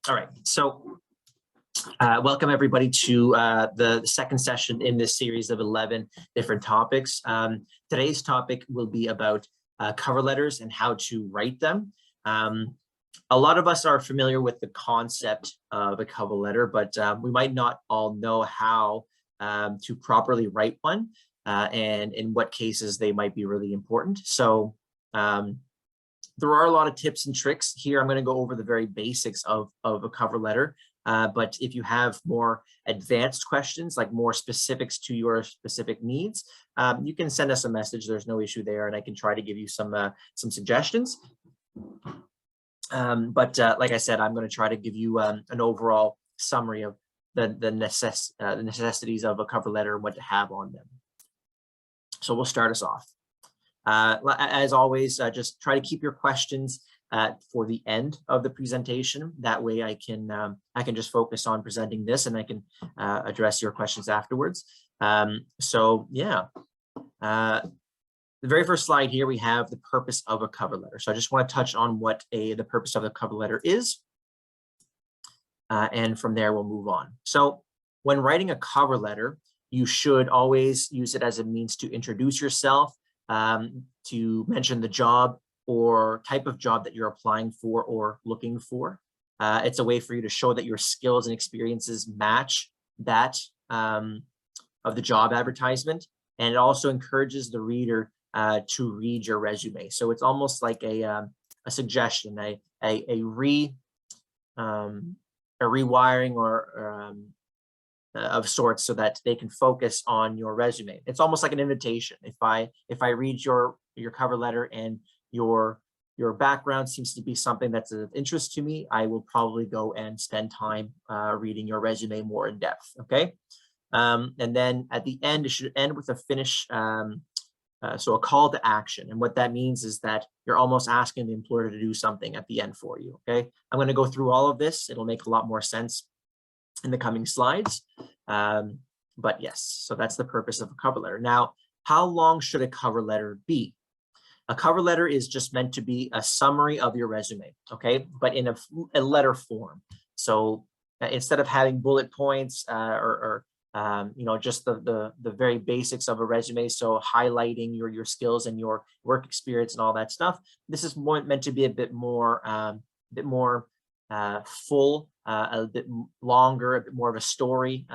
All right, so welcome everybody to the second session in this series of 11 different topics. Today's topic will be about cover letters and how to write them. A lot of us are familiar with the concept of a cover letter, but we might not all know how to properly write one and in what cases they might be really important. So there are a lot of tips and tricks here. I'm going to go over the very basics of a cover letter. But if you have more advanced questions, like more specifics to your specific needs, you can send us a message. There's no issue there, and I can try to give you some suggestions. But like I said, I'm going to try to give you an overall summary of the necessities of a cover letter and what to have on them. So we'll start us off. As always, just try to keep your questions for the end of the presentation. That way I can just focus on presenting this and I can address your questions afterwards. So yeah, the very first slide here, we have the purpose of a cover letter. So I just want to touch on what the purpose of the cover letter is. And from there, we'll move on. So when writing a cover letter, you should always use it as a means to introduce yourself, to mention the job or type of job that you're applying for or looking for. It's a way for you to show that your skills and experiences match that of the job advertisement. And it also encourages the reader to read your resume. So it's almost like a suggestion, a rewiring or of sorts, so that they can focus on your resume. It's almost like an invitation. If I read your cover letter and your background seems to be something that's of interest to me, I will probably go and spend time reading your resume more in depth. Okay, and then at the end, it should end with a finish. So a call to action, and what that means is that you're almost asking the employer to do something at the end for you. Okay, I'm going to go through all of this. It'll make a lot more sense in the coming slides. But yes, so that's the purpose of a cover letter. Now, how long should a cover letter be? A cover letter is just meant to be a summary of your resume, okay, but in a letter form. So instead of having bullet points or you know, just the very basics of a resume, so highlighting your skills and your work experience and all that stuff, this is meant to be a bit more full, a bit longer, a bit more of a story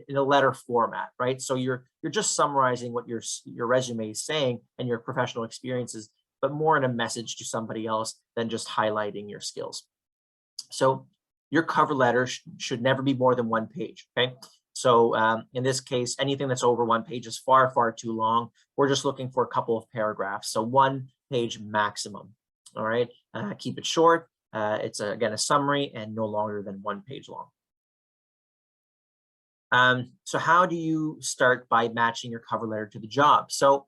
in a letter format, right? So you're just summarizing what your resume is saying and your professional experiences, but more in a message to somebody else than just highlighting your skills. So your cover letter should never be more than one page, okay? So in this case, anything that's over one page is far, far too long. We're just looking for a couple of paragraphs, so one page maximum, all right? Keep it short. It's again a summary and no longer than one page long. So how do you start by matching your cover letter to the job? So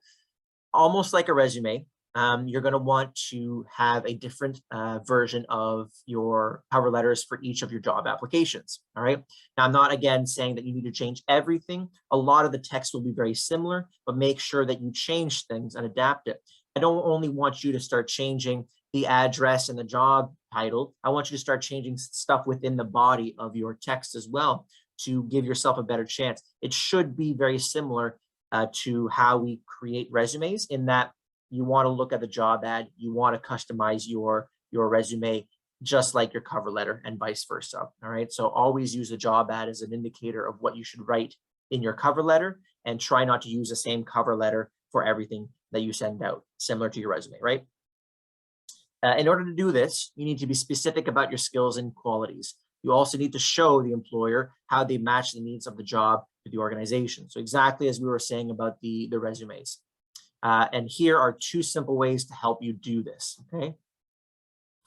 almost like a resume, you're going to want to have a different version of your cover letters for each of your job applications. All right. Now, I'm not again saying that you need to change everything. A lot of the text will be very similar, but make sure that you change things and adapt it. I don't only want you to start changing the address and the job title. I want you to start changing stuff within the body of your text as well to give yourself a better chance. It should be very similar to how we create resumes, in that you want to look at the job ad, you want to customize your resume just like your cover letter, and vice versa. All right, so always use the job ad as an indicator of what you should write in your cover letter, and try not to use the same cover letter for everything that you send out, similar to your resume, right? In order to do this, you need to be specific about your skills and qualities. You also need to show the employer how they match the needs of the job to the organization. So exactly as we were saying about the resumes. And here are two simple ways to help you do this, okay?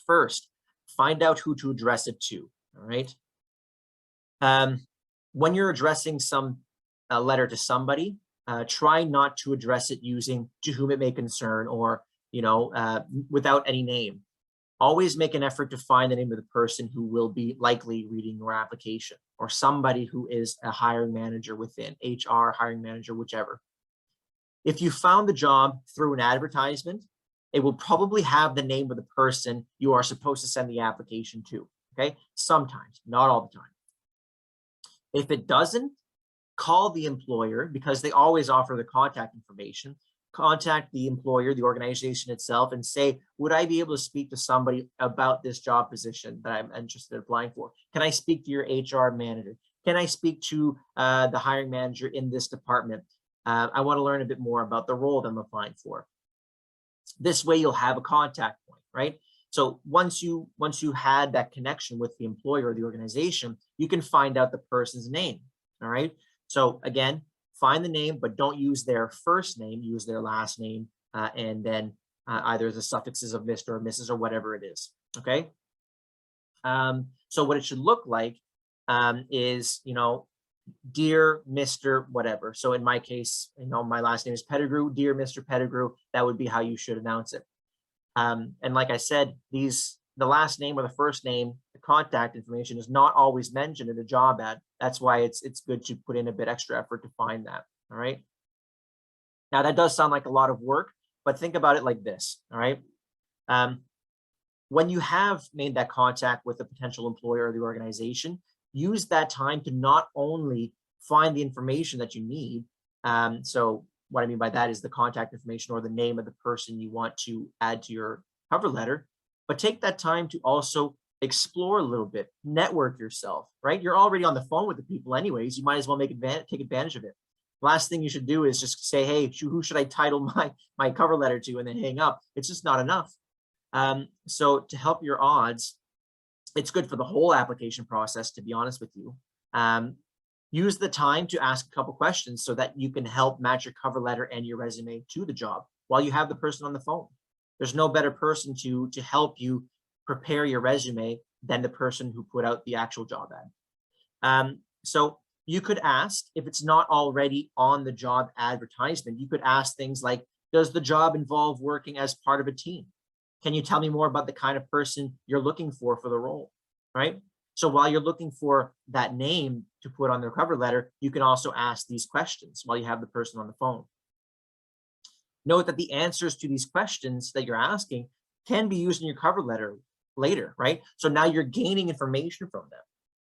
First, find out who to address it to, all right? When you're addressing a letter to somebody, try not to address it using "to whom it may concern" or without any name. Always make an effort to find the name of the person who will be likely reading your application, or somebody who is a hiring manager within HR, hiring manager, whichever. If you found the job through an advertisement, it will probably have the name of the person you are supposed to send the application to. Okay, sometimes, not all the time. If it doesn't, call the employer, because they always offer the contact information. Contact the employer, the organization itself, and say, would I be able to speak to somebody about this job position that I'm interested in applying for? Can I speak to your HR manager? Can I speak to the hiring manager in this department? I want to learn a bit more about the role that I'm applying for. This way you'll have a contact point, right? So once you had that connection with the employer or the organization, you can find out the person's name, all right? So again, find the name, but don't use their first name, use their last name, and then either the suffixes of Mr. or Mrs. or whatever it is, okay? So what it should look like is, dear Mr. whatever. So in my case, my last name is Pettigrew, dear Mr. Pettigrew, that would be how you should announce it. And like I said, the last name or the first name, the contact information is not always mentioned in a job ad. That's why it's good to put in a bit extra effort to find that, all right? Now that does sound like a lot of work, but think about it like this, all right? When you have made that contact with a potential employer or the organization, use that time to not only find the information that you need. So what I mean by that is the contact information or the name of the person you want to add to your cover letter, but take that time to also explore a little bit, network yourself, right? You're already on the phone with the people anyways. You might as well take advantage of it. Last thing you should do is just say, hey, who should I title my cover letter to, and then hang up. It's just not enough. So to help your odds, it's good for the whole application process, to be honest with you. Use the time to ask a couple questions so that you can help match your cover letter and your resume to the job while you have the person on the phone. There's no better person to help you prepare your resume than the person who put out the actual job ad. So you could ask, if it's not already on the job advertisement, you could ask things like, does the job involve working as part of a team? Can you tell me more about the kind of person you're looking for the role, right? So while you're looking for that name to put on their cover letter, you can also ask these questions while you have the person on the phone. Note that the answers to these questions that you're asking can be used in your cover letter later, right? So now you're gaining information from them.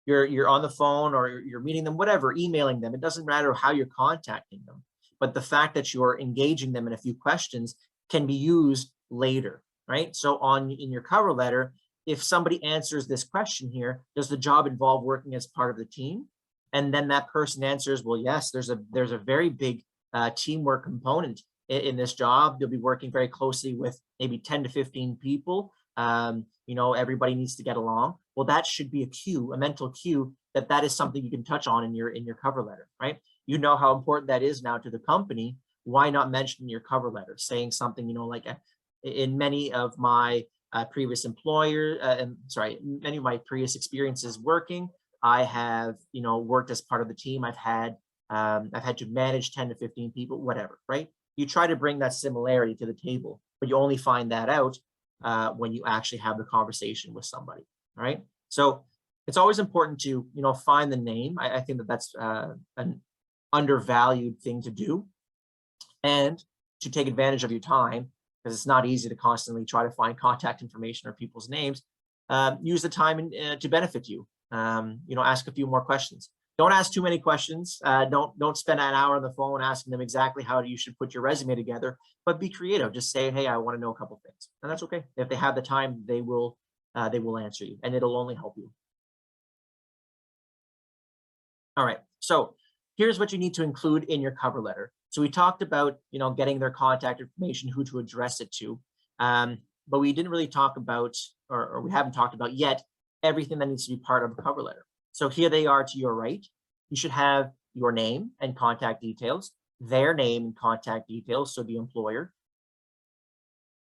You're on the phone or you're meeting them, whatever, emailing them. It doesn't matter how you're contacting them, but the fact that you're engaging them in a few questions can be used later, right? So in your cover letter, if somebody answers this question here, does the job involve working as part of the team? And then that person answers, well, yes, there's a very big teamwork component in this job. You'll be working very closely with maybe 10 to 15 people. Everybody needs to get along. Well, that should be a mental cue that is something you can touch on in your cover letter, right? You know how important that is now to the company. Why not mention in your cover letter, saying something, like in many of my previous many of my previous experiences working, I have, worked as part of the team. I've had to manage 10 to 15 people, whatever, right? You try to bring that similarity to the table, but you only find that out when you actually have the conversation with somebody, all right? So it's always important to, find the name. I think that's an undervalued thing to do, and to take advantage of your time, because it's not easy to constantly try to find contact information or people's names. Use the time to benefit you. Ask a few more questions. Don't ask too many questions. Don't spend an hour on the phone asking them exactly how you should put your resume together, but be creative. Just say, hey, I want to know a couple things, and that's okay. If they have the time, they will answer you, and it'll only help you. All right, so here's what you need to include in your cover letter. So we talked about, getting their contact information, who to address it to, but we didn't really talk about, or we haven't talked about yet, everything that needs to be part of a cover letter. So here they are to your right. You should have your name and contact details, their name and contact details, so the employer,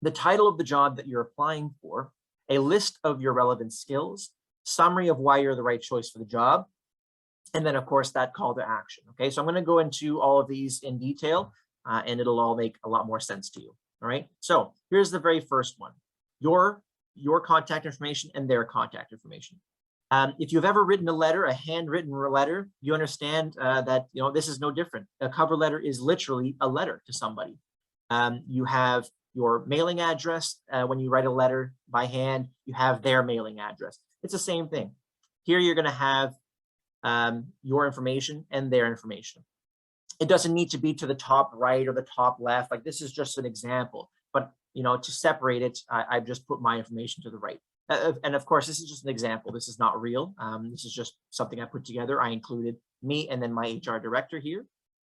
the title of the job that you're applying for, a list of your relevant skills, summary of why you're the right choice for the job, and then, of course, that call to action. Okay, so I'm going to go into all of these in detail, and it'll all make a lot more sense to you. All right, so here's the very first one: your contact information and their contact information. If you've ever written a letter, a handwritten letter, you understand that this is no different. A cover letter is literally a letter to somebody. You have your mailing address. When you write a letter by hand, you have their mailing address. It's the same thing. Here you're going to have your information and their information. It doesn't need to be to the top right or the top left. Like, this is just an example, but to separate it, I've just put my information to the right. And of course, this is just an example. This is not real. This is just something I put together. I included me and then my HR director here.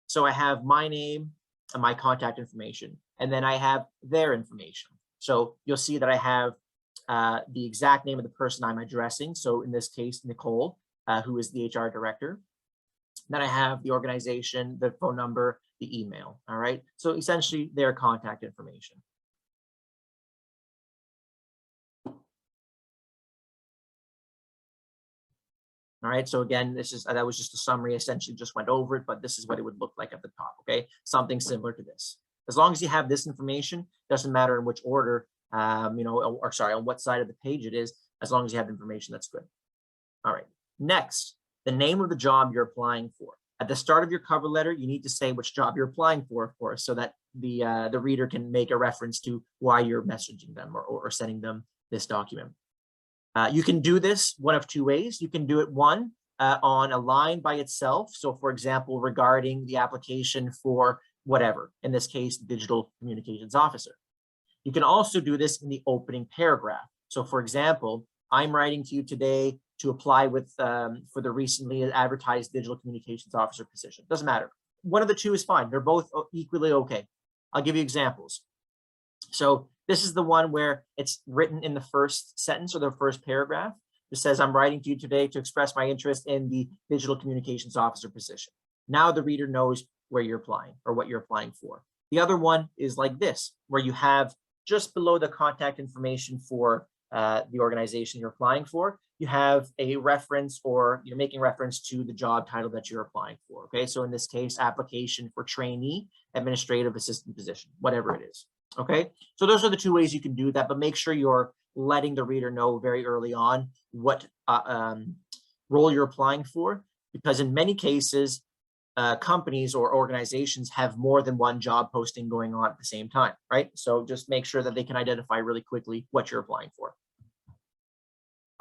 So I have my name and my contact information, and then I have their information. So you'll see that I have the exact name of the person I'm addressing. So in this case, Nicole, who is the HR director. Then I have the organization, the phone number, the email. All right. So essentially their contact information. All right. So again, that was just a summary. Essentially just went over it, but this is what it would look like at the top. Okay. Something similar to this. As long as you have this information, doesn't matter in which order, or sorry, on what side of the page it is, as long as you have information, that's good. All right. Next, the name of the job you're applying for. At the start of your cover letter, you need to say which job you're applying for, of course, so that the reader can make a reference to why you're messaging them or sending them this document. You can do this one of two ways. You can do it on a line by itself. So for example, regarding the application for whatever, in this case, digital communications officer. You can also do this in the opening paragraph. So for example, I'm writing to you today to apply for the recently advertised digital communications officer position. Doesn't matter. One of the two is fine. They're both equally okay. I'll give you examples. So this is the one where it's written in the first sentence or the first paragraph. It says, I'm writing to you today to express my interest in the digital communications officer position. Now the reader knows where you're applying or what you're applying for. The other one is like this, where you have just below the contact information for the organization you're applying for, you have a reference, or you're making reference to the job title that you're applying for. Okay, so in this case, application for trainee administrative assistant position, whatever it is. Okay, so those are the two ways you can do that, but make sure you're letting the reader know very early on what role you're applying for, because in many cases, companies or organizations have more than one job posting going on at the same time, right? So just make sure that they can identify really quickly what you're applying for.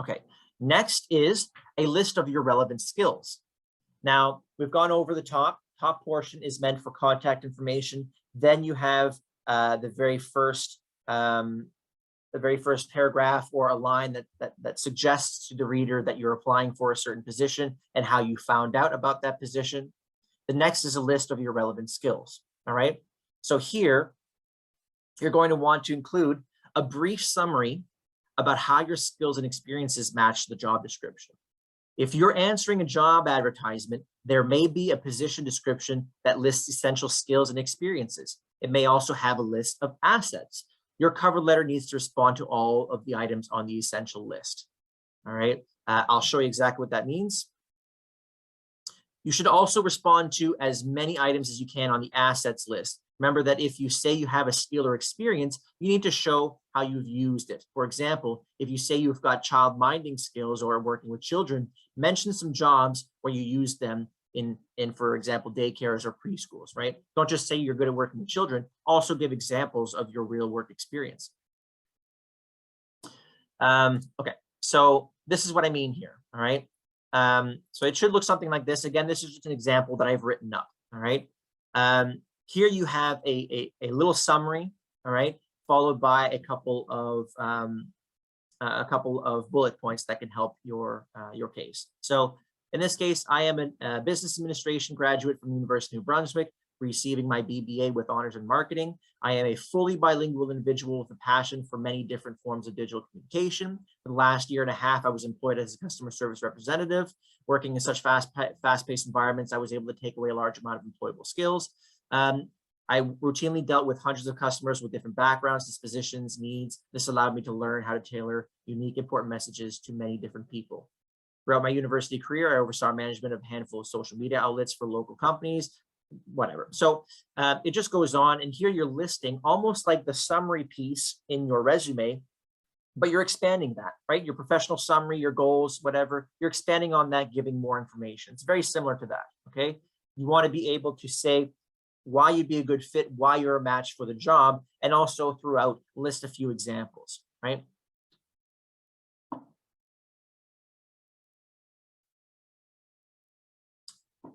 Okay, next is a list of your relevant skills. Now, we've gone over the top portion is meant for contact information. Then you have the very first paragraph or a line that suggests to the reader that you're applying for a certain position and how you found out about that position. The next is a list of your relevant skills. All right. So here, you're going to want to include a brief summary about how your skills and experiences match the job description. If you're answering a job advertisement, there may be a position description that lists essential skills and experiences. It may also have a list of assets. Your cover letter needs to respond to all of the items on the essential list. All right. I'll show you exactly what that means. You should also respond to as many items as you can on the assets list. Remember that if you say you have a skill or experience, you need to show how you've used it. For example, if you say you've got child minding skills or working with children, mention some jobs where you use them in, for example, daycares or preschools, right? Don't just say you're good at working with children, also give examples of your real work experience. Okay, so this is what I mean here, all right? So it should look something like this. Again, this is just an example that I've written up, all right? Here you have a little summary, all right, followed by a couple of bullet points that can help your case. So in this case, I am a business administration graduate from the University of New Brunswick, receiving my BBA with honors in marketing. I am a fully bilingual individual with a passion for many different forms of digital communication. For the last year and a half, I was employed as a customer service representative. Working in such fast-paced environments, I was able to take away a large amount of employable skills. I routinely dealt with hundreds of customers with different backgrounds, dispositions, needs. This allowed me to learn how to tailor unique, important messages to many different people. Throughout my university career, I oversaw management of a handful of social media outlets for local companies, whatever. So it just goes on. And here you're listing almost like the summary piece in your resume, but you're expanding that, right? Your professional summary, your goals, whatever, you're expanding on that, giving more information. It's very similar to that, okay? You want to be able to say why you'd be a good fit, why you're a match for the job, and also throughout list a few examples, right?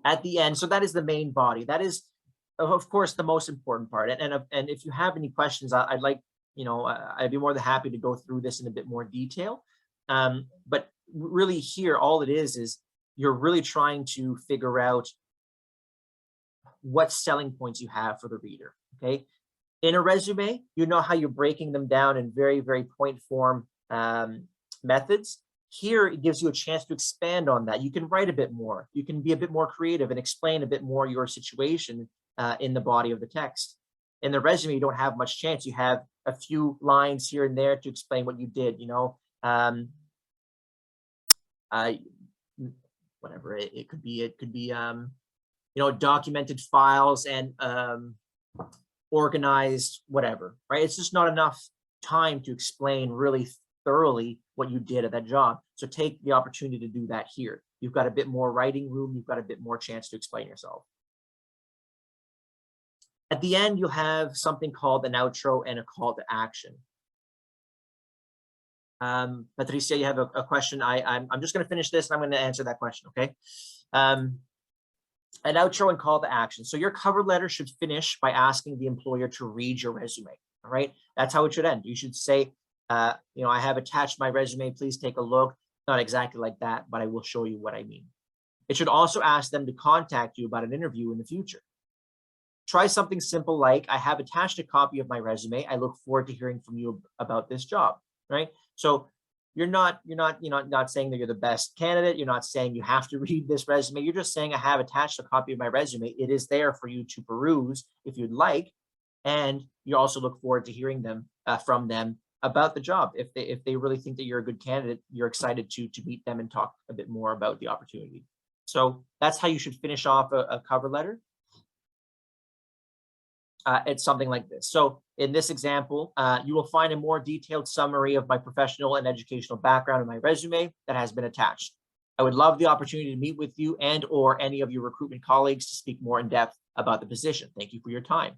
At the end, so that is the main body. That is, of course, the most important part. And if you have any questions, I'd like, I'd be more than happy to go through this in a bit more detail. But really here, all it is you're really trying to figure out what selling points you have for the reader, okay? In a resume, you know how you're breaking them down in very, very point form methods. Here, it gives you a chance to expand on that. You can write a bit more. You can be a bit more creative and explain a bit more your situation in the body of the text. In the resume, you don't have much chance. You have a few lines here and there to explain what you did, whatever it could be, documented files and organized whatever, right? It's just not enough time to explain really thoroughly what you did at that job. So take the opportunity to do that here. You've got a bit more writing room. You've got a bit more chance to explain yourself. At the end, you'll have something called an outro and a call to action. Patricia, you have a question. I'm just going to finish this and I'm going to answer that question, okay? An outro and call to action. So your cover letter should finish by asking the employer to read your resume, all right? That's how it should end. You should say, I have attached my resume, please take a look. Not exactly like that, but I will show you what I mean. It should also ask them to contact you about an interview in the future. Try something simple like, I have attached a copy of my resume. I look forward to hearing from you about this job, right? So you're not saying that you're the best candidate. You're not saying you have to read this resume. You're just saying I have attached a copy of my resume. It is there for you to peruse if you'd like. And you also look forward to hearing from them about the job. If they really think that you're a good candidate, you're excited to meet them and talk a bit more about the opportunity. So that's how you should finish off a cover letter. It's something like this. So in this example, you will find a more detailed summary of my professional and educational background in my resume that has been attached. I would love the opportunity to meet with you and or any of your recruitment colleagues to speak more in depth about the position. Thank you for your time.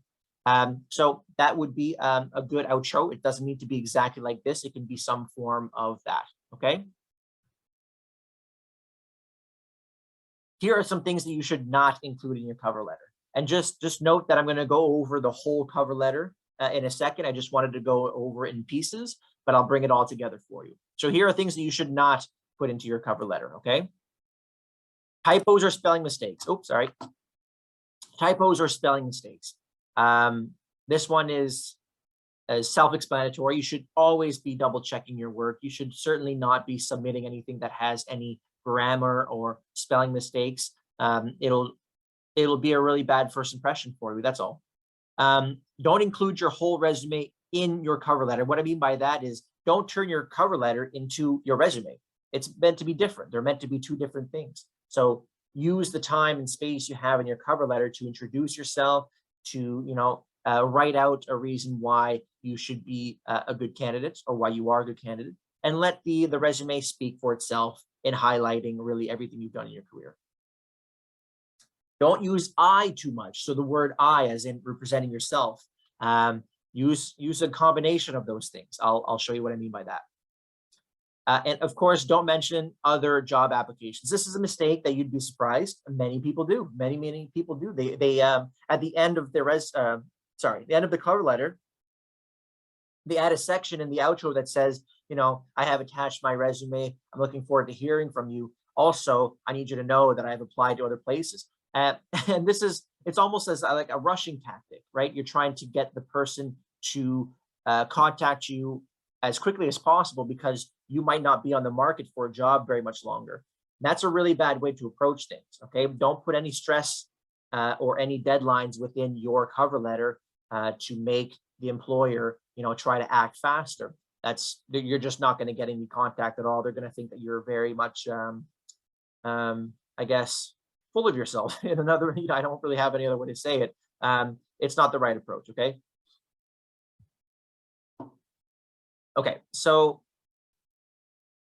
So that would be a good outro. It doesn't need to be exactly like this. It can be some form of that, okay? Here are some things that you should not include in your cover letter. And just note that I'm going to go over the whole cover letter in a second. I just wanted to go over it in pieces, but I'll bring it all together for you. So here are things that you should not put into your cover letter, okay? Typos or spelling mistakes. Oops, sorry. Typos or spelling mistakes. This one is self-explanatory. You should always be double checking your work. You should certainly not be submitting anything that has any grammar or spelling mistakes. It'll be a really bad first impression for you. That's all. Don't include your whole resume in your cover letter. What I mean by that is don't turn your cover letter into your resume. It's meant to be different. They're meant to be two different things. So use the time and space you have in your cover letter to introduce yourself, to write out a reason why you should be a good candidate or why you are a good candidate, and let the resume speak for itself in highlighting really everything you've done in your career. Don't use I too much. So the word I, as in representing yourself, use a combination of those things. I'll show you what I mean by that. And of course, don't mention other job applications. This is a mistake that you'd be surprised. Many people do. Many people do. They at the end of their the end of the cover letter, they add a section in the outro that says, I have attached my resume. I'm looking forward to hearing from you. Also, I need you to know that I've applied to other places. And it's almost as like a rushing tactic, right? You're trying to get the person to contact you as quickly as possible because you might not be on the market for a job very much longer. And that's a really bad way to approach things, okay? Don't put any stress or any deadlines within your cover letter to make the employer, try to act faster. You're just not going to get any contact at all. They're going to think that you're very much, I guess, full of yourself. In another, I don't really have any other way to say it. It's not the right approach, okay? Okay, so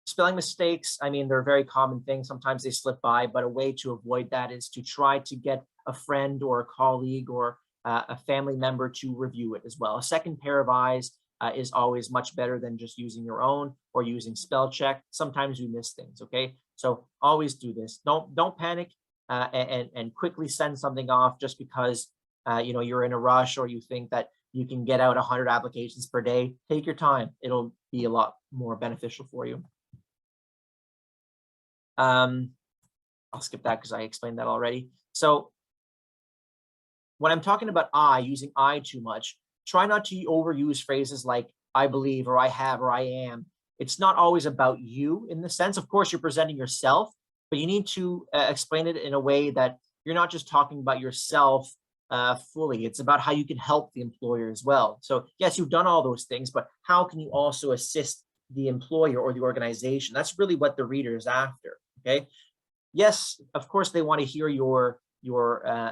spelling mistakes, I mean, they're a very common thing. Sometimes they slip by, but a way to avoid that is to try to get a friend or a colleague or a family member to review it as well. A second pair of eyes is always much better than just using your own or using spell check. Sometimes we miss things, okay? So always do this. Don't panic. and quickly send something off just because you're in a rush, or you think that you can get out 100 applications per day. Take your time. It'll be a lot more beneficial for you. I'll skip that because I explained that already. So when I'm talking about using I too much, try not to overuse phrases like I believe, or I have, or I am. It's not always about you in the sense. Of course, you're presenting yourself, but you need to explain it in a way that you're not just talking about yourself fully. It's about how you can help the employer as well. So yes, you've done all those things, but how can you also assist the employer or the organization? That's really what the reader is after. Okay. Yes, of course, they want to hear your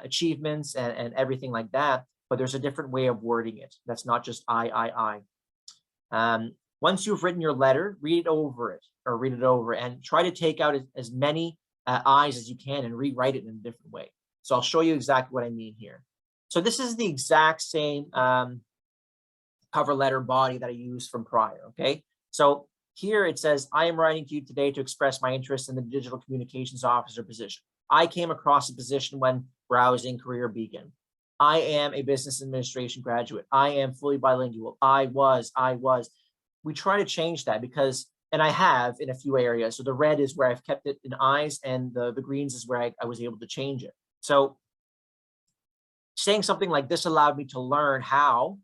achievements and everything like that, but there's a different way of wording it. That's not just I. Once you've written your letter, read it over and try to take out as many I's as you can and rewrite it in a different way. So I'll show you exactly what I mean here. So this is the exact same cover letter body that I used from prior, okay? So here it says, I am writing to you today to express my interest in the digital communications officer position. I came across the position when browsing Career Beacon. I am a business administration graduate. I am fully bilingual. I was. We try to change that because, and I have in a few areas. So the red is where I've kept it in I's, and the greens is where I was able to change it. So saying something like this allowed me to learn how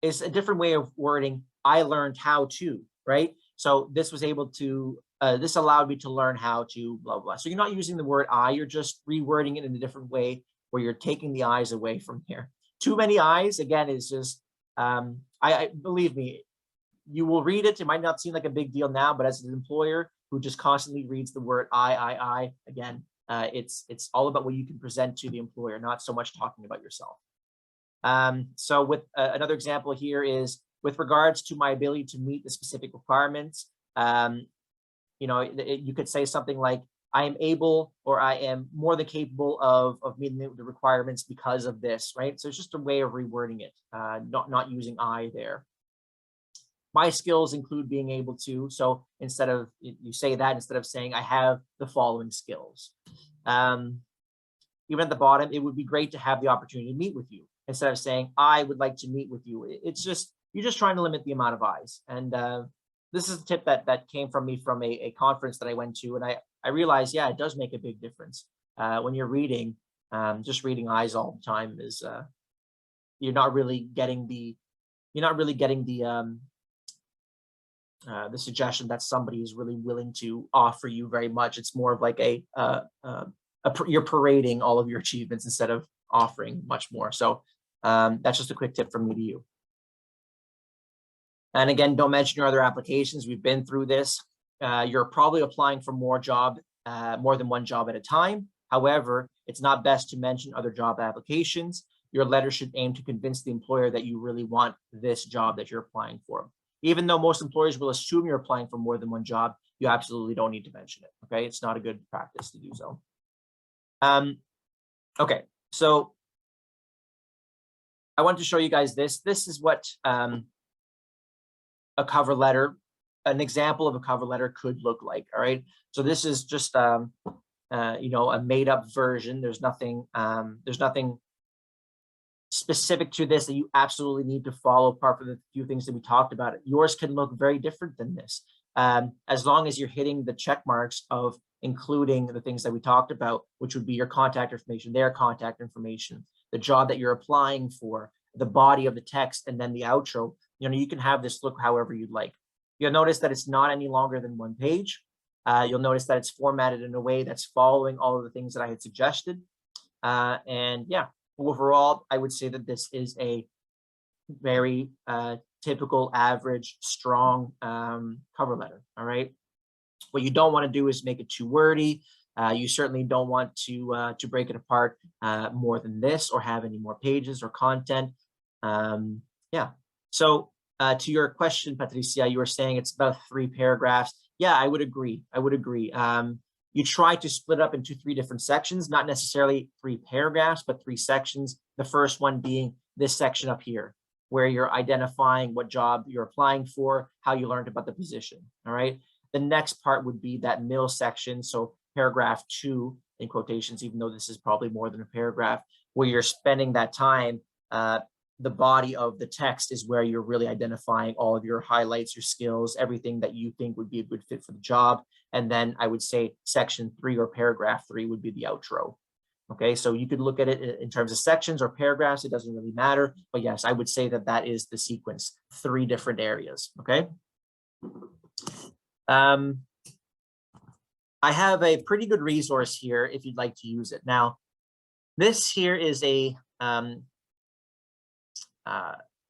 is a different way of wording I learned how to, right? So this was able to, this allowed me to learn how to blah, blah. So you're not using the word I, you're just rewording it in a different way where you're taking the I's away from here. Too many I's, again, is just, I believe me, you will read it. It might not seem like a big deal now, but as an employer who just constantly reads the word I, again, it's all about what you can present to the employer, not so much talking about yourself. So with another example here is with regards to my ability to meet the specific requirements, you could say something like, I am able, or I am more than capable of meeting the requirements because of this, right? So it's just a way of rewording it, not using I there. My skills include being able to, so instead of, you say that instead of saying I have the following skills. Even at the bottom, it would be great to have the opportunity to meet with you instead of saying I would like to meet with you. It's just, you're just trying to limit the amount of I's. And this is a tip that came from me from a conference that I went to, and I realized, yeah, it does make a big difference when you're reading. Just reading I's all the time is you're not really getting the suggestion that somebody is really willing to offer you very much. It's more of like you're parading all of your achievements instead of offering much more. So that's just a quick tip from me to you. And again, don't mention your other applications. We've been through this. You're probably applying for more than one job at a time. However, it's not best to mention other job applications. Your letter should aim to convince the employer that you really want this job that you're applying for. Even though most employers will assume you're applying for more than one job, you absolutely don't need to mention it, okay? It's not a good practice to do so. Okay, so I want to show you guys this. This is what a cover letter, an example of a cover letter could look like, all right? So this is just, a made up version. There's nothing specific to this that you absolutely need to follow apart from the few things that we talked about. Yours can look very different than this. As long as you're hitting the check marks of including the things that we talked about, which would be your contact information, their contact information, the job that you're applying for, the body of the text, and then the outro, you can have this look however you'd like. You'll notice that it's not any longer than one page. You'll notice that it's formatted in a way that's following all of the things that I had suggested. And yeah, overall, I would say that this is a very typical, average, strong cover letter, all right? What you don't want to do is make it too wordy. You certainly don't want to break it apart more than this or have any more pages or content. Yeah, so to your question, Patricia, you were saying it's about 3 paragraphs. Yeah, I would agree. You try to split up into 3 different sections, not necessarily 3 paragraphs, but 3 sections. The first one being this section up here, where you're identifying what job you're applying for, how you learned about the position, all right? The next part would be that middle section. So paragraph 2 in quotations, even though this is probably more than a paragraph, where you're spending that time. The body of the text is where you're really identifying all of your highlights, your skills, everything that you think would be a good fit for the job. And then I would say section 3 or paragraph 3 would be the outro. Okay, so you could look at it in terms of sections or paragraphs. It doesn't really matter. But yes, I would say that that is the sequence, 3 different areas. Okay. I have a pretty good resource here if you'd like to use it. Now, this here is a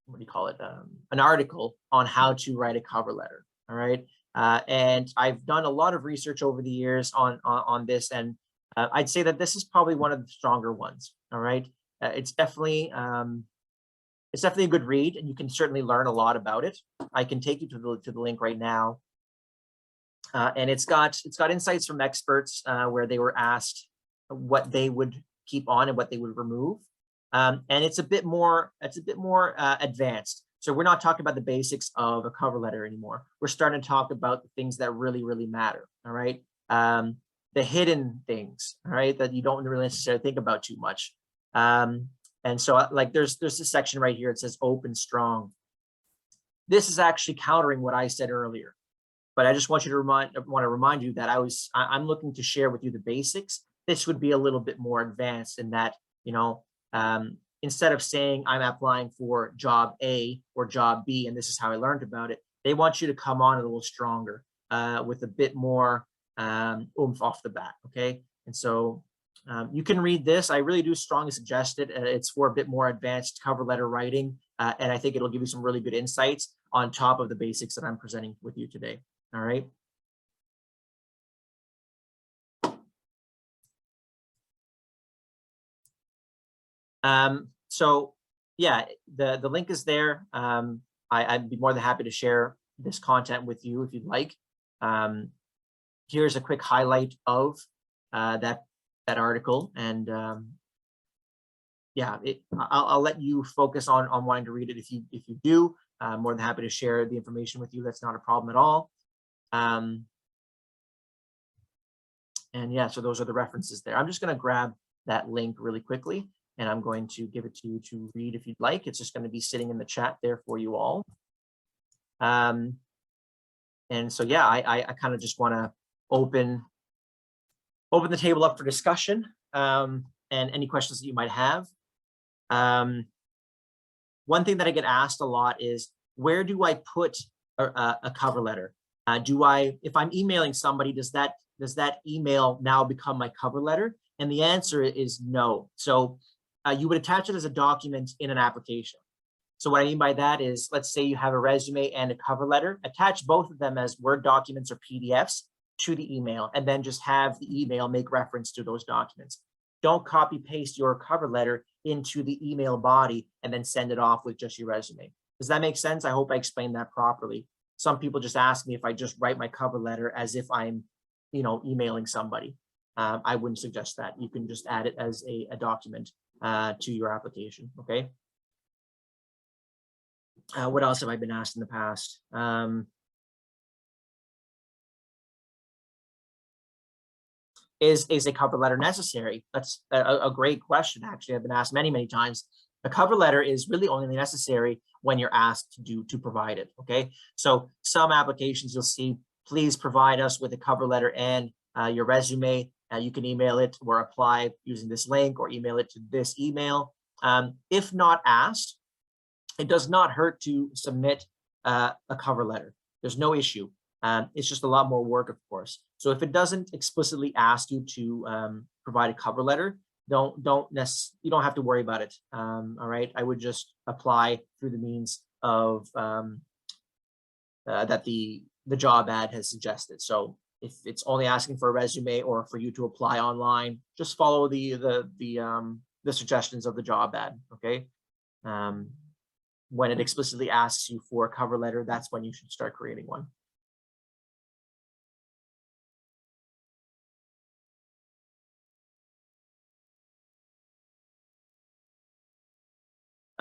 what do you call it? An article on how to write a cover letter. All right. And I've done a lot of research over the years on this, and I'd say that this is probably one of the stronger ones. All right. It's definitely a good read, and you can certainly learn a lot about it. I can take you to the link right now. And it's got insights from experts where they were asked what they would keep on and what they would remove. And it's a bit more advanced. So we're not talking about the basics of a cover letter anymore. We're starting to talk about the things that really, really matter. All right. The hidden things, all right, that you don't really necessarily think about too much. And so like there's this section right here. It says open strong. This is actually countering what I said earlier. But I just want you to remind you that I'm looking to share with you the basics. This would be a little bit more advanced in that, you know, instead of saying I'm applying for job A or job B, and this is how I learned about it, they want you to come on a little stronger with a bit more oomph off the bat. Okay. And so you can read this. I really do strongly suggest it. It's for a bit more advanced cover letter writing. And I think it'll give you some really good insights on top of the basics that I'm presenting with you today. All right. So yeah, the link is there. I'd be more than happy to share this content with you if you'd like. Here's a quick highlight of that article, and yeah, I'll let you focus on wanting to read it if you do. I'm more than happy to share the information with you. That's not a problem at all. And yeah, so those are the references there. I'm just going to grab that link really quickly, and I'm going to give it to you to read if you'd like. It's just going to be sitting in the chat there for you all. And so yeah, I kind of just want to open the table up for discussion and any questions that you might have. One thing that I get asked a lot is, where do I put a cover letter? If I'm emailing somebody, does that email now become my cover letter? And the answer is no. So you would attach it as a document in an application. So what I mean by that is, let's say you have a resume and a cover letter, attach both of them as Word documents or PDFs to the email, and then just have the email make reference to those documents. Don't copy paste your cover letter into the email body and then send it off with just your resume. Does that make sense? I hope I explained that properly. Some people just ask me if I just write my cover letter as if I'm, emailing somebody. I wouldn't suggest that. You can just add it as a document to your application. Okay. What else have I been asked in the past? Is a cover letter necessary? That's a great question. Actually, I've been asked many, many times. A cover letter is really only necessary when you're asked to provide it. Okay, so some applications you'll see, please provide us with a cover letter and your resume. You can email it or apply using this link, or email it to this email. If not asked, it does not hurt to submit a cover letter. There's no issue. It's just a lot more work, of course. So if it doesn't explicitly ask you to provide a cover letter, you don't have to worry about it. All right, I would just apply through the means of that the job ad has suggested. So if it's only asking for a resume or for you to apply online, just follow the suggestions of the job ad. Okay. When it explicitly asks you for a cover letter, that's when you should start creating one.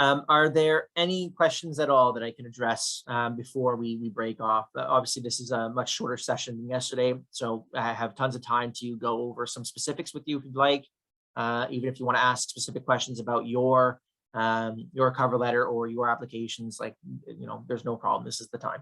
Are there any questions at all that I can address before we break off? Obviously, this is a much shorter session than yesterday, so I have tons of time to go over some specifics with you if you'd like, even if you want to ask specific questions about your cover letter or your applications, like, there's no problem. This is the time.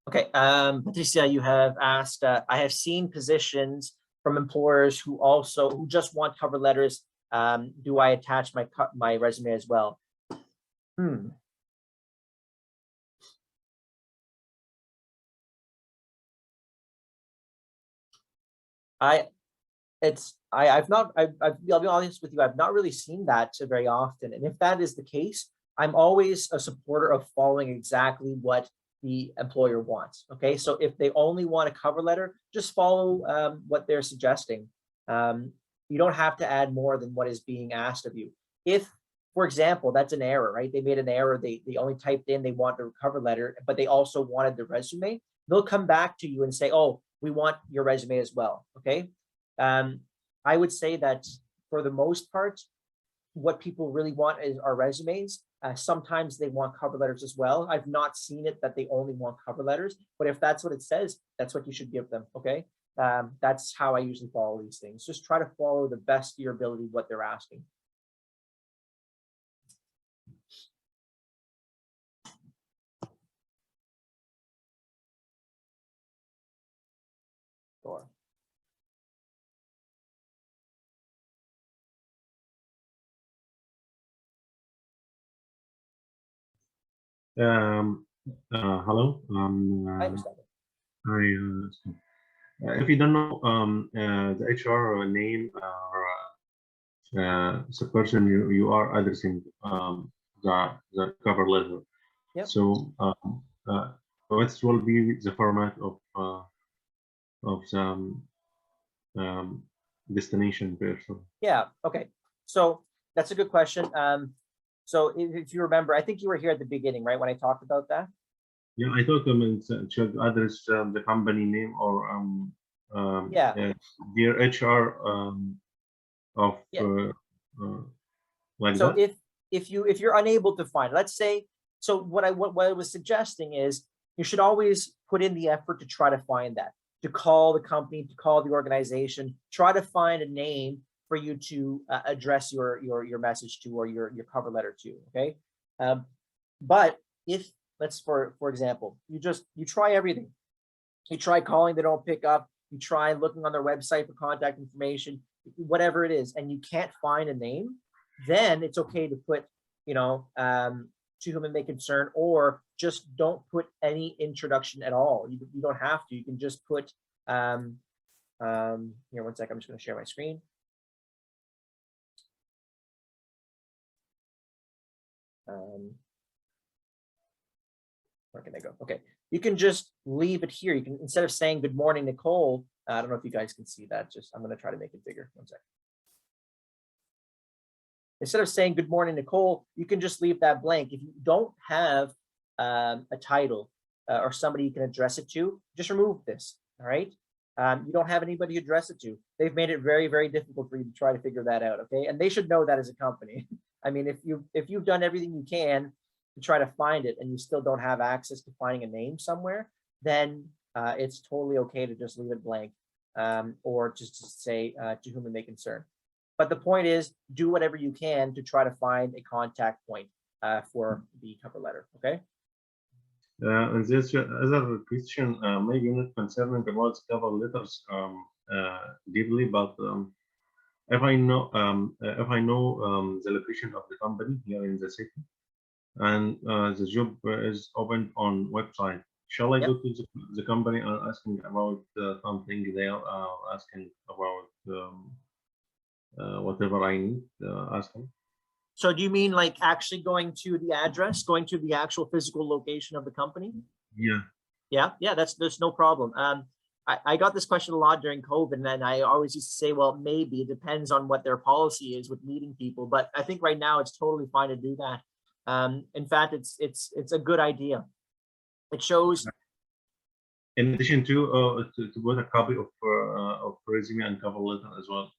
Okay, Patricia, you have asked, I have seen positions from employers who just want cover letters. Do I attach my resume as well? I'll be honest with you, I've not really seen that very often. And if that is the case, I'm always a supporter of following exactly what the employer wants. Okay, so if they only want a cover letter, just follow what they're suggesting. You don't have to add more than what is being asked of you. If, for example, that's an error, right? They made an error. They only typed in they want the cover letter, but they also wanted the resume. They'll come back to you and say, oh, we want your resume as well. Okay. I would say that for the most part, what people really want are resumes. Sometimes they want cover letters as well. I've not seen it that they only want cover letters, but if that's what it says, that's what you should give them. Okay. That's how I usually follow these things. Just try to follow the best of your ability what they're asking. Sure. Hello. I understand it. If you don't know the HR name or the person you are addressing the cover letter. Yep. So what will be the format of the destination person? Yeah. Okay. So that's a good question. So if you remember, I think you were here at the beginning, right, when I talked about that? Yeah, I thought should address the company name or Yeah. dear HR of Yeah. like So that. if you're unable to find, let's say, so what I was suggesting is you should always put in the effort to try to find that, to call the company, to call the organization, try to find a name for you to address your message to, or your cover letter to. Okay. But if, let's for example, you try everything. You try calling, they don't pick up. You try looking on their website for contact information, whatever it is, and you can't find a name, then it's okay to put, to whom it may concern, or just don't put any introduction at all. You don't have to. You can just put, here, one sec, I'm just going to share my screen. Where can I go? Okay, you can just leave it here. You can, instead of saying good morning, Nicole, I don't know if you guys can see that. Just, I'm going to try to make it bigger. One sec. Instead of saying good morning, Nicole, you can just leave that blank. If you don't have a title or somebody you can address it to, just remove this. All right. You don't have anybody to address it to. They've made it very, very difficult for you to try to figure that out. Okay. And they should know that as a company. I mean, if you've done everything you can to try to find it and you still don't have access to finding a name somewhere, then it's totally okay to just leave it blank, or just to say to whom it may concern. But the point is, do whatever you can to try to find a contact point for the cover letter. Okay. And there's other question, maybe not concerning about cover letters deeply, but if I know the location of the company here in the city, and the job is opened on website, shall I Yep. go to the company and asking about something there, asking about whatever I need, asking? So do you mean like actually going to the address, going to the actual physical location of the company? Yeah. Yeah, there's no problem. I got this question a lot during COVID, and then I always used to say, well, maybe it depends on what their policy is with meeting people. But I think right now it's totally fine to do that. In fact, it's a good idea. It shows. In addition to put a copy of resume and cover letter as well.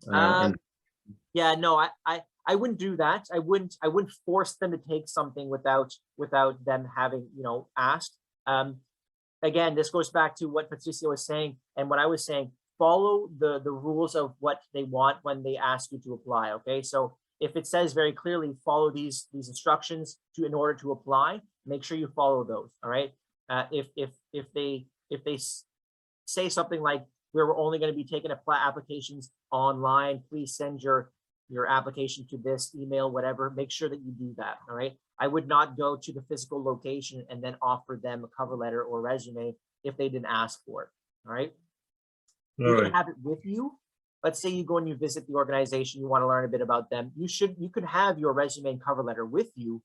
And Yeah, no, I wouldn't do that. I wouldn't force them to take something without them having, asked. Again, this goes back to what Patricia was saying and what I was saying. Follow the rules of what they want when they ask you to apply. Okay, so if it says very clearly, follow these instructions in order to apply, make sure you follow those. All right. If they say something like, we're only going to be taking applications online, please send your application to this email, whatever, make sure that you do that. All right. I would not go to the physical location and then offer them a cover letter or resume if they didn't ask for it. All right. You can have it with you. Let's say you go and you visit the organization, you want to learn a bit about them. You could have your resume and cover letter with you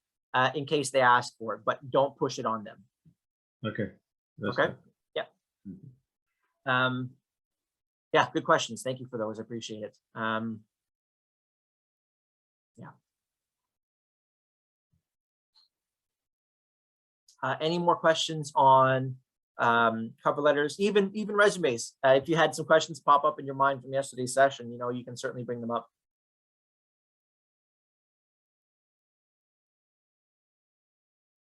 in case they ask for it, but don't push it on them. Okay. Okay. Good. Yeah. Yeah, good questions. Thank you for those. I appreciate it. Yeah. Any more questions on cover letters, even resumes? If you had some questions pop up in your mind from yesterday's session, you can certainly bring them up.